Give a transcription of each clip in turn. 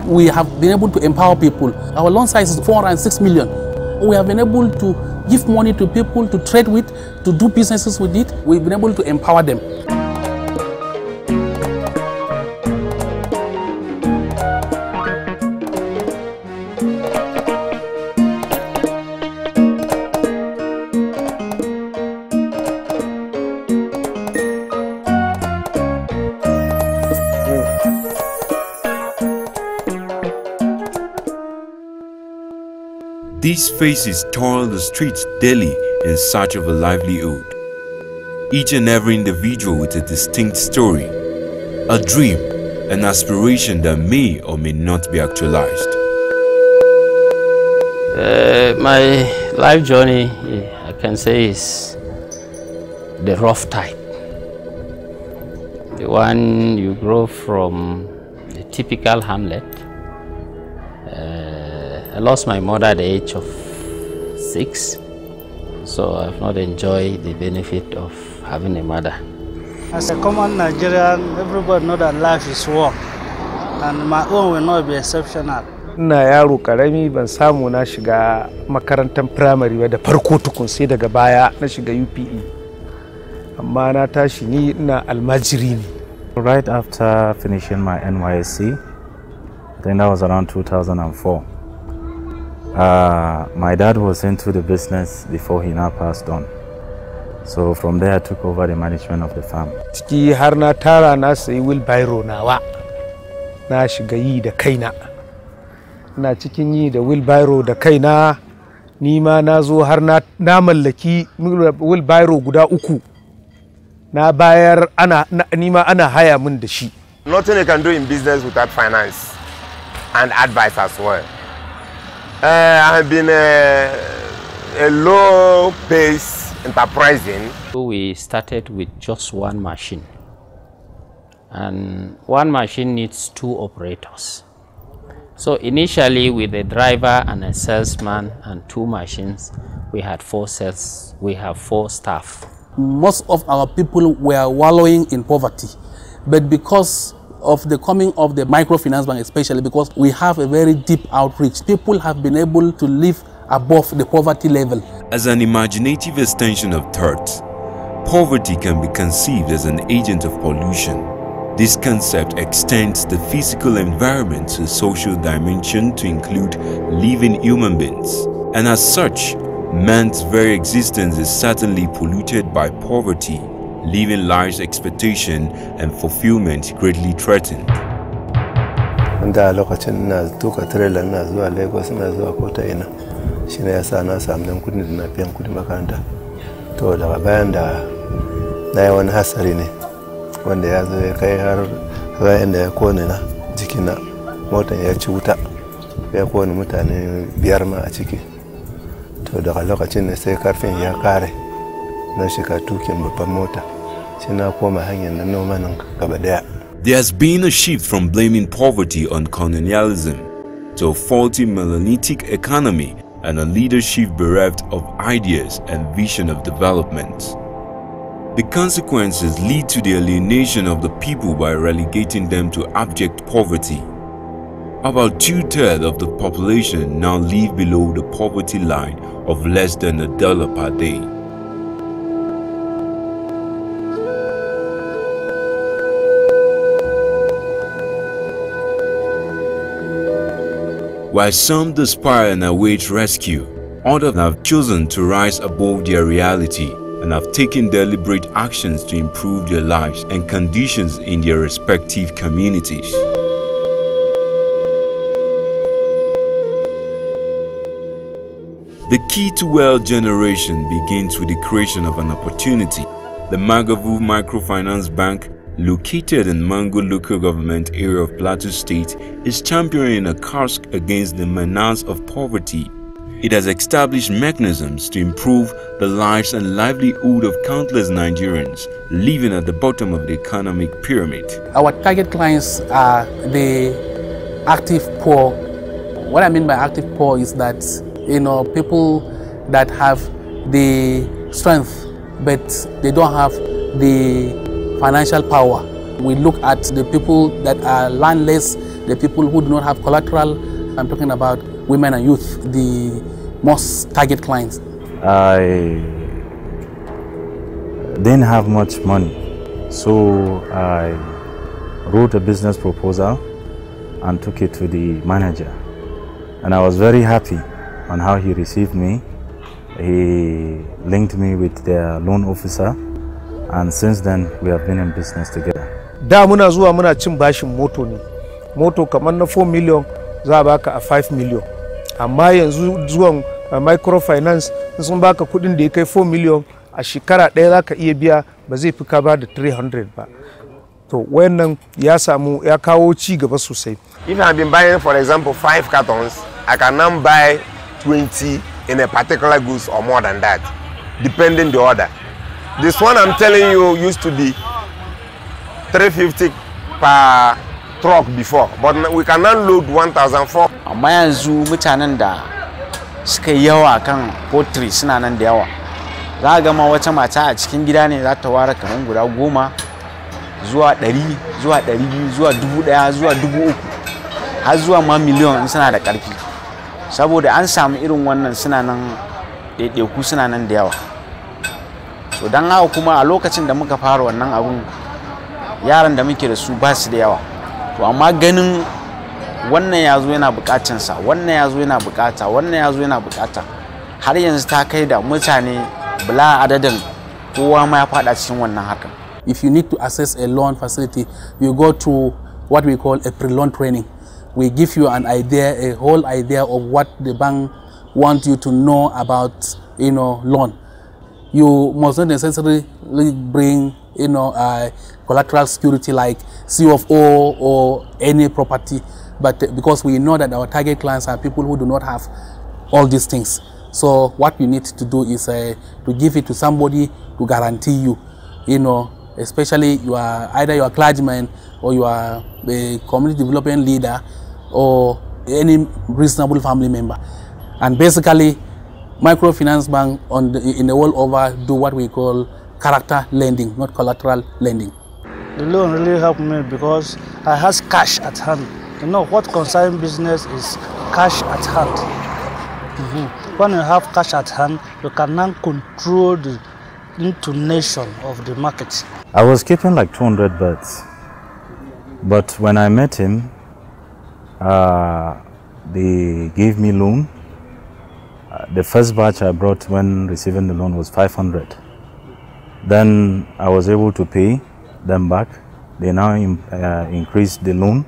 We have been able to empower people. Our loan size is 406 million. We have been able to give money to people to trade with, to do businesses with it. We've been able to empower them. These faces toil the streets daily in search of a livelihood. Each and every individual with a distinct story, a dream, an aspiration that may or may not be actualized. My life journey, I can say, is the rough type. The one you grow from the typical hamlet. I lost my mother at the age of 6, so I've not enjoyed the benefit of having a mother. As a common Nigerian, everybody knows that life is work, and my own will not be exceptional. Ina yaro karami ban samu na shiga makarantar primary ba da farko tukun sai daga baya na shiga UPE. Amma na tashi ni ina almajiri ne. Right after finishing my NYSC, I think that was around 2004. My dad was into the business before he now passed on. So from there I took over the management of the farm. Ciki har na tara na sayi wheelbarrow nawa. Na shiga yi da kaina. Na cikin yi da wheelbarrow da kaina, ni ma na zo har na mallaki wheelbarrow guda 3. Na bayar ni ma ana haya min da shi. Nothing you can do in business without finance and advice as well. I have been a low-pace enterprising. We started with just one machine, and one machine needs 2 operators. So initially, with a driver and a salesman and 2 machines, we had 4 sales. We have 4 staff. Most of our people were wallowing in poverty, but because of the coming of the Microfinance Bank, especially because we have a very deep outreach, people have been able to live above the poverty level. As an imaginative extension of thought, poverty can be conceived as an agent of pollution. This concept extends the physical environment to a social dimension to include living human beings. And as such, man's very existence is certainly polluted by poverty, leaving life's expectation and fulfillment greatly threatened. Da lokacin na tuka trailer na zuwa Lagos na zuwa kota ina shine yasa na samu kudi da na biyan kudi makaranta. To daga bayan da na yi wani hasari ne wanda ya zo ya kai har bayan da ya kone na jikina, motan ya ci wuta, ya kone mutane 5 ma a ciki. To daga lokacin ne sai karfin ya kare na shiga tukin babban mota. There has been a shift from blaming poverty on colonialism to a faulty monolithic economy and a leadership bereft of ideas and vision of development. The consequences lead to the alienation of the people by relegating them to abject poverty. About 2/3 of the population now live below the poverty line of less than $1 per day. While some despair and await rescue, others have chosen to rise above their reality and have taken deliberate actions to improve their lives and conditions in their respective communities. The key to wealth generation begins with the creation of an opportunity. The Magavu Microfinance Bank, located in Mango local government area of Plateau State, is championing a cause against the menace of poverty. It has established mechanisms to improve the lives and livelihood of countless Nigerians living at the bottom of the economic pyramid. Our target clients are the active poor. What I mean by active poor is that, people that have the strength, but they don't have the financial power. We look at the people that are landless, the people who do not have collateral. I'm talking about women and youth, the most target clients. I didn't have much money, so I wrote a business proposal and took it to the manager. And I was very happy on how he received me. He linked me with their loan officer, and since then we have been in business together. Da muna zuwa muna cin bashin moto ne. Moto kamar na 4 million za baka a 5 million. Amma yanzu zuwan microfinance sun baka kudin da ya kai 4 million a shekara ɗaya zaka iya biya ba zai fi ka ba da 300 ba. To wannan ya samu ya kawo ci gaba sosai. If I've been buying, for example, 5 cartons, I can now buy 20 in a particular goods or more than that, depending the order. This one I'm telling you used to be 350 per truck before, but we can now load 1,400. Amma yanzu mutanen da suka yawa kan poultry suna nan da yawa. Za ga ma wata mata a cikin gida ne za ta ware kaman guda 10 zuwa 100 zuwa 200 zuwa 1000 zuwa 3000 har zuwa ma miliyan suna da ƙarfi. Saboda an samu irin wannan suna nan ɗaiɗaiku suna nan da yawa. So dan haka kuma a lokacin da muka fara wannan abun yaran da muke da su ba su da yawa. To amma ganin wannan yazo yana bukatun sa, wannan yazo yana bukata, wannan yazo yana bukata, har yanzu ta kai da mutane bala adadin kowa ma ya fada cikin wannan hakan. If you need to access a loan facility, you go to what we call a pre-loan training. We give you an idea, a whole idea of what the bank wants you to know about, loan. You must not necessarily bring, collateral security like CFO or any property, but because we know that our target clients are people who do not have all these things. So what we need to do is to give it to somebody to guarantee you, especially either you are a clergyman or you are a community development leader or any reasonable family member. And basically, Microfinance Bank in the world over do what we call character lending, not collateral lending. The loan really helped me because I have cash at hand. What concerns business is cash at hand. When you have cash at hand, you can now control the intonation of the market. I was keeping like 200 birds, but when I met him, they gave me loan. The first batch I brought when receiving the loan was 500. Then I was able to pay them back. They now increased the loan,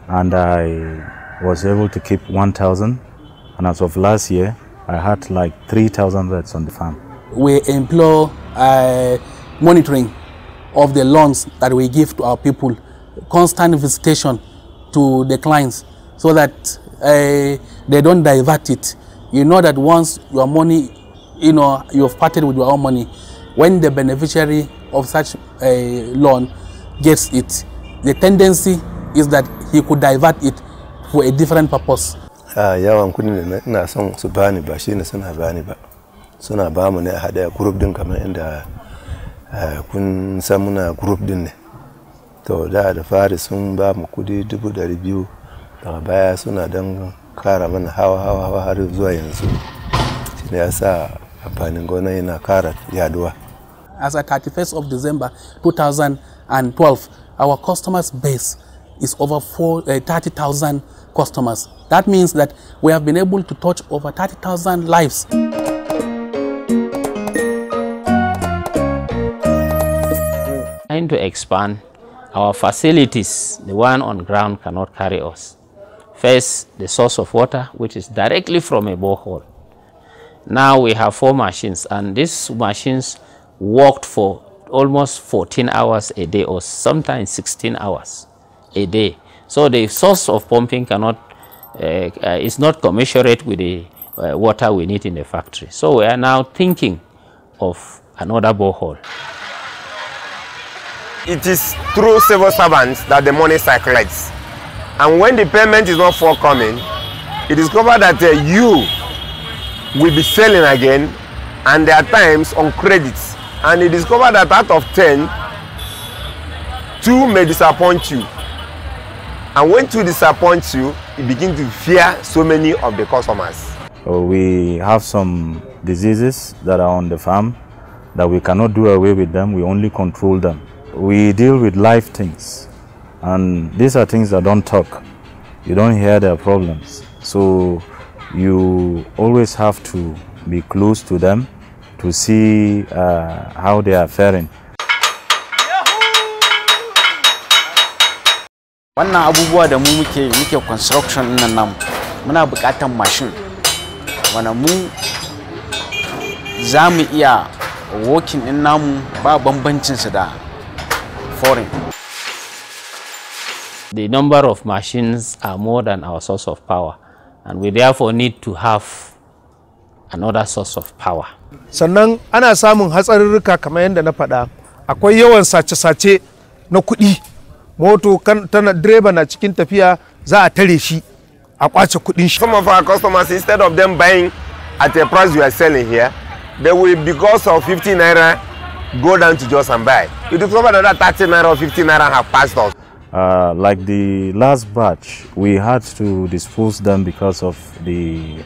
and I was able to keep 1,000. And as of last year, I had like 3,000 birds on the farm. We employ monitoring of the loans that we give to our people, constant visitation to the clients so that they don't divert it. You know that once your money, you've parted with your own money, when the beneficiary of such a loan gets it, the tendency is that he could divert it for a different purpose. Yawan kudin da ina son su bani ba shine suna bani ba. Suna ba mu ne a hada group din kamar inda kun san muna group din ne. To da fari sun ba mu kudi 200,000 daga baya suna dan kara mana hawa har zuwa yanzu. Shine yasa amfanin gona yana kara yaduwa. As at 31st of December 2012, our customers base is over 30,000 customers. That means that we have been able to touch over 30,000 lives. Trying to expand our facilities, the one on ground cannot carry us. First, the source of water, which is directly from a borehole. Now we have 4 machines, and these machines worked for almost 14 hours a day, or sometimes 16 hours a day. So the source of pumping cannot is not commensurate with the water we need in the factory. So we are now thinking of another borehole. It is through civil servants that the money circulates. And when the payment is not forthcoming, it is discovered that you will be selling again, and there are times on credits. And it is discovered that out of 10, 2 may disappoint you. And when two disappoints you, you begin to fear so many of the customers. We have some diseases that are on the farm that we cannot do away with them, we only control them. We deal with live things, and these are things that don't talk. You don't hear their problems. So you always have to be close to them to see how they are faring. Wannan abubuwa da mu muke construction nan nan muna buƙatar machine wanda mu za mu iya working din namu ba bambancin su da foreign. The number of machines are more than our source of power, and we therefore need to have another source of power. Sannan ana samun hatsarurruka kamar yadda na faɗa, akwai yawan sace-sace na kuɗi. Moto tana direba na cikin tafiya za a tare shi a kwace kuɗin shi. Some of our customers, instead of them buying at a price we are selling here, they will, because of 50 naira, go down to just and buy. You discover that 30 naira or 50 naira have passed us. Like the last batch, we had to dispose them because of the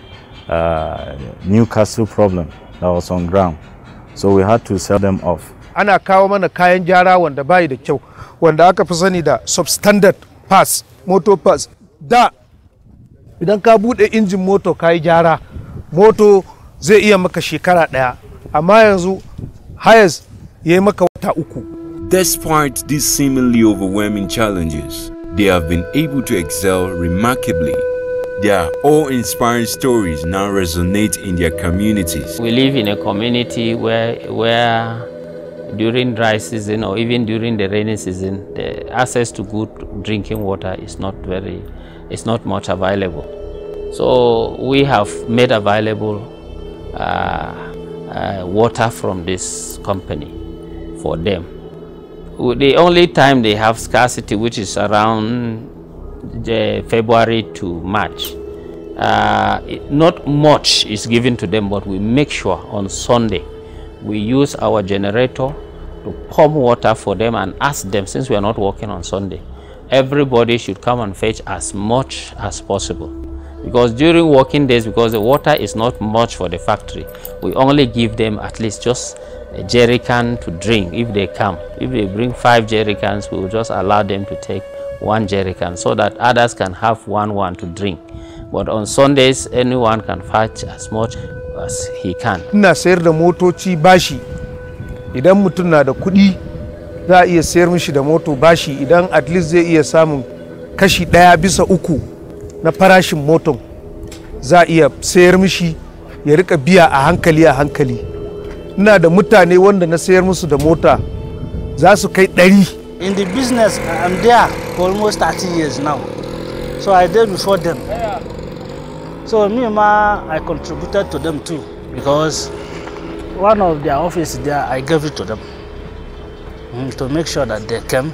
Newcastle problem that was on ground. So we had to sell them off. Ana kawo mana kayan gyara wanda bai da kyau, wanda aka fi sani da substandard parts, motor parts. Da idan ka bude injin moto kai gyara, moto zai iya maka shekara daya, amma yanzu highest yayi maka wata uku. Despite these seemingly overwhelming challenges, they have been able to excel remarkably. Their awe-inspiring stories now resonate in their communities. We live in a community where during dry season or even during the rainy season, the access to good drinking water is not much available. So we have made available water from this company for them. The only time they have scarcity, which is around February to March, not much is given to them, but we make sure on Sunday we use our generator to pump water for them and ask them, since we are not working on Sunday, everybody should come and fetch as much as possible. Because during working days, because the water is not much for the factory, we only give them at least just a jerry can to drink if they come. If they bring 5 jerry cans, we will just allow them to take 1 jerry can so that others can have one to drink. But on Sundays, anyone can fetch as much as he can. Ina sayar da motoci bashi. Idan mutum na da kuɗi, za a iya sayar mishi da moto bashi idan at least zai iya samun kashi 1/3 na farashin moton. Za a iya sayar mishi ya rika biya a hankali. Ina da mutane wanda na sayar musu da mota za su kai 100. In the business, I'm there for almost 30 years now. So I did before them. So me, I contributed to them too, because one of their offices there, I gave it to them to make sure that they came,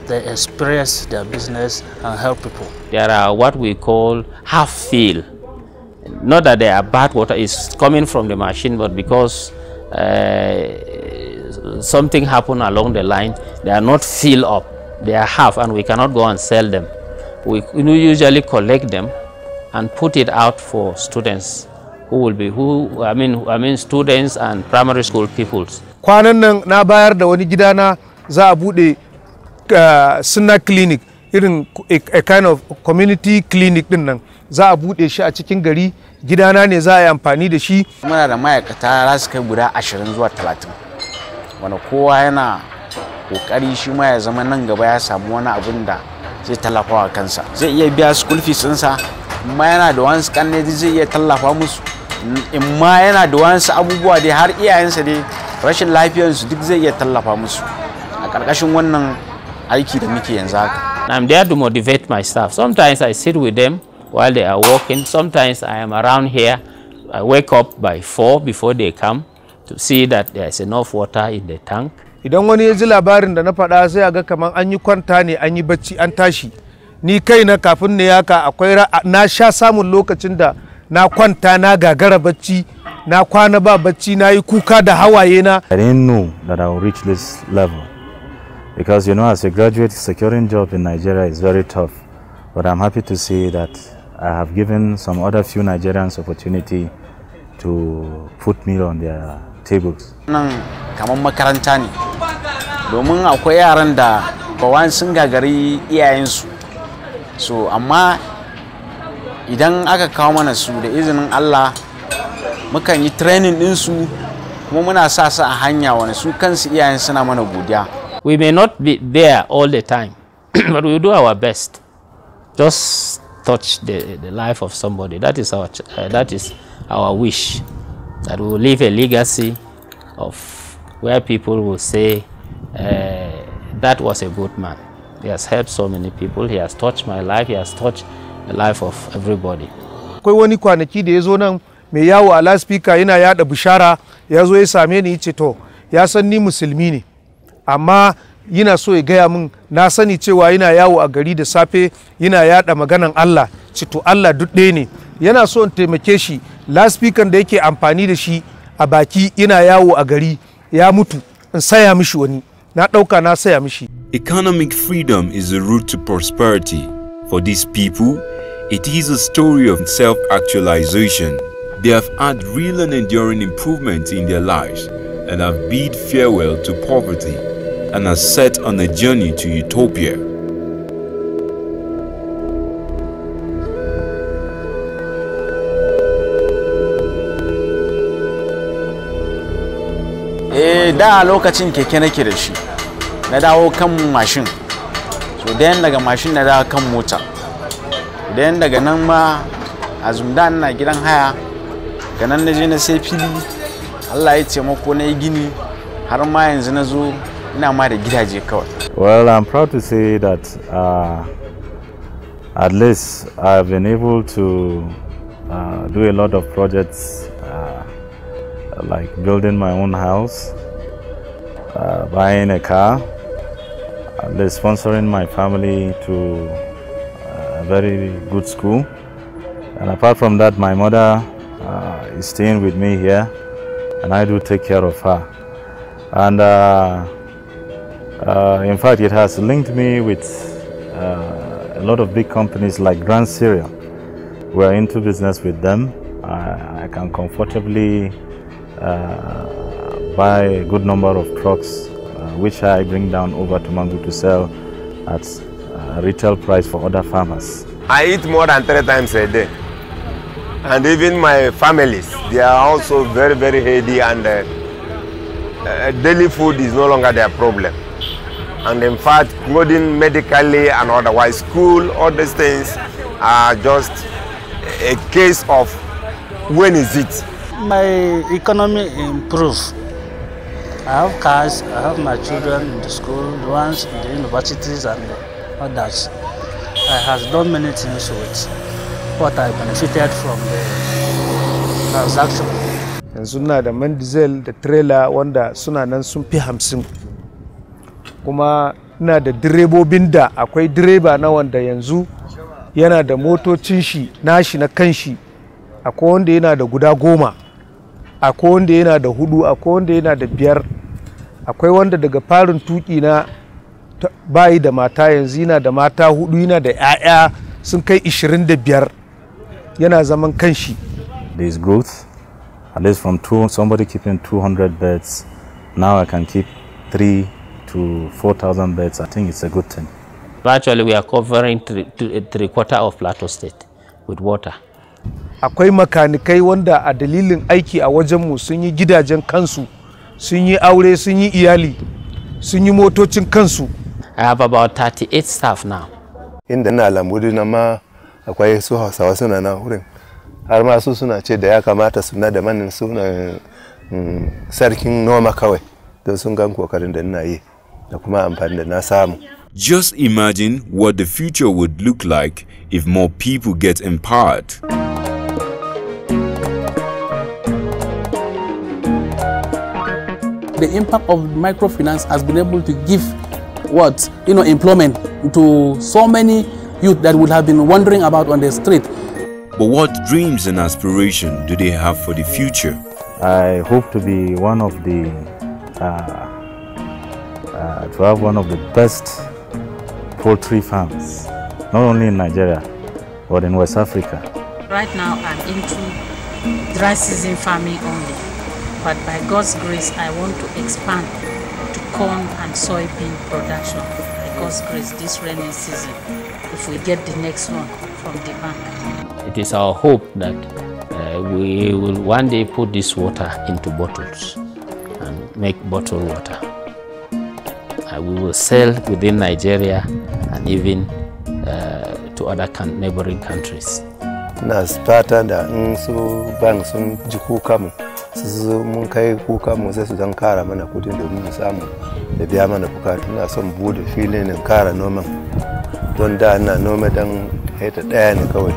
they experience their business and help people. There are what we call half-fill. Not that they are bad water is coming from the machine, but because something happened along the line, they are not filled up. They are half, and we cannot go and sell them. We usually collect them and put it out for students students and primary school pupils. Kwanan nan na bayar da wani gidana za a bude suna clinic, irin a kind of community clinic din nan za a bude shi a cikin gari. Gidana ne za a yi amfani da shi. Muna da ma'aikata za su kai guda 20 zuwa 30, wanda kowa yana kokari shi ma ya zama nan gaba ya samu wani abin da zai tallafa wa kansa. Zai iya biya school fees ɗinsa, amma yana da wani kanne zai iya tallafa musu, amma yana da wani abubuwa dai har iyayensa dai rashin lafiyarsu duk zai iya tallafa musu a ƙarƙashin wannan aiki da muke yanzu haka. I'm there to motivate my staff. Sometimes I sit with them while they are working. Sometimes I am around here. I wake up by 4 before they come to see that there is enough water in the tank. Idan wani ya ji labarin da na faɗa sai ga kaman an yi kwanta ne, an yi bacci, an tashi. Ni kaina kafin ne yaka akwai na sha samun lokacin da na kwanta na gagara bacci, na kwana ba bacci, na yi kuka da hawaye na. I didn't know that I would reach this level because, you know, as a graduate, securing job in Nigeria is very tough. But I'm happy to say that I have given some other few Nigerians opportunity to put meal on their tables. Nan kamar makaranta ne, domin akwai yaran da bawan sun gagari iyayensu. So amma idan aka kawo mana su da izinin Allah mukan yi training ɗinsu kuma muna sa su a hanya wani su kansu iyayen suna mana godiya. We may not be there all the time, but we do our best. Just touch the life of somebody. That is our wish, that we will leave a legacy of where people will say, that was a good man. He has helped so many people. He has touched my life. He has touched the life of everybody. Akwai wani kwanaki da ya zo nan mai yawo a loudspeaker yana yada bishara, ya zo ya same ni yace to ya san ni musulmi ne amma yana so ya gaya min na sani cewa yana yawo a gari da safe yana yada maganan Allah, ce to Allah duk ɗaya ne, yana so in taimake shi. Loudspeaker da yake amfani da shi a baki yana yawo a gari ya mutu, in saya mishi wani, na ɗauka na saya mishi. Economic freedom is the route to prosperity. For these people, it is a story of self-actualization. They have had real and enduring improvements in their lives and have bid farewell to poverty and are set on a journey to utopia. Da lokacin keke nake da shi, na dawo kan mashin, so dayan daga mashin na dawo kan mota, dayan daga nan ma a Zumda ina gidan haya, ga nan na je na sai fili, Allah ya taimako na yi gini har ma yanzu na zo ina ma da gidaje kawai. Well, I'm proud to say that at least I've been able to do a lot of projects like building my own house, buying a car, at least sponsoring my family to a very good school. And apart from that, my mother is staying with me here and I do take care of her. And in fact, it has linked me with a lot of big companies like Grand Syria. We're into business with them. I can comfortably buy a good number of trucks, which I bring down over to Mangu to sell at retail price for other farmers. I eat more than 3 times a day. And even my families, they are also very, very healthy, and daily food is no longer their problem. And in fact, clothing medically and otherwise, school, all these things are just a case of when is it. My economy improves. I have cars, I have my children in the school, the ones in the universities and others. I have done many things with what I benefited from the transaction. Yanzu na da man diesel da trailer wanda suna nan sun fi 50. Kuma ina da direbobin da akwai direba na wanda yanzu yana da motocin shi nashi na kanshi, akwai wanda yana da guda 10, akwai wanda yana da 4, akwai wanda yana da 5, akwai wanda daga farin tuki na bayi da mata yanzu yana da mata 4, yana da 'ya'ya sun kai 25, yana zaman kanshi. There is growth, at least from somebody keeping 200 beds, now I can keep 3,000 to 4,000 beds. I think it's a good thing. Virtually, we are covering three-quarters of Plateau State with water. Akwai makanikai wanda a dalilin aiki a wajenmu sun yi gidajen kansu, sun yi aure, sun yi iyali, sun yi motocin kansu. I have about 38 staff now. Inda na lamuri na ma akwai su Hausawa suna na wurin. Har ma su suna ce da ya kamata suna da manin suna sarkin noma kawai don sun gan kokarin da ina yi da kuma amfani da na samu. Just imagine what the future would look like if more people get empowered. The impact of microfinance has been able to give employment to so many youth that would have been wandering about on the street. But what dreams and aspirations do they have for the future? I hope to be one of the to have one of the best poultry farms not only in Nigeria, but in West Africa. Right now I'm into dry season farming only, but by God's grace I want to expand to corn and soybean production. By God's grace this rainy season, if we get the next one from the bank. It is our hope that we will one day put this water into bottles and make bottled water. We will sell within Nigeria and even to other neighboring countries. Na fata da in su bank sun ji kukanmu su mun kai kukanmu sai su dan kara mana kudin domin mu samu da biya mana bukatu. Na son bude filin in kara noman don da ina noma dan hekta daya ne kawai,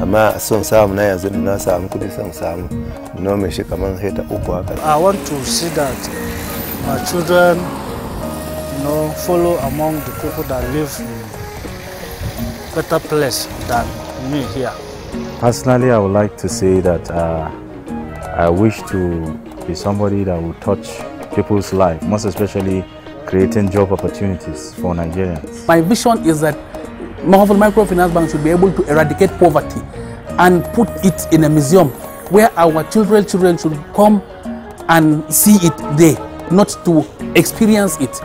amma son samu na yanzu na samu kudi son samu nome shi kaman hekta 3 haka. I want to see that my children, follow among the people that live in better place than me here. Personally, I would like to say that I wish to be somebody that will touch people's life, most especially creating job opportunities for Nigerians. My vision is that Microfinance Bank should be able to eradicate poverty and put it in a museum where our children should come and see it there, not to experience it.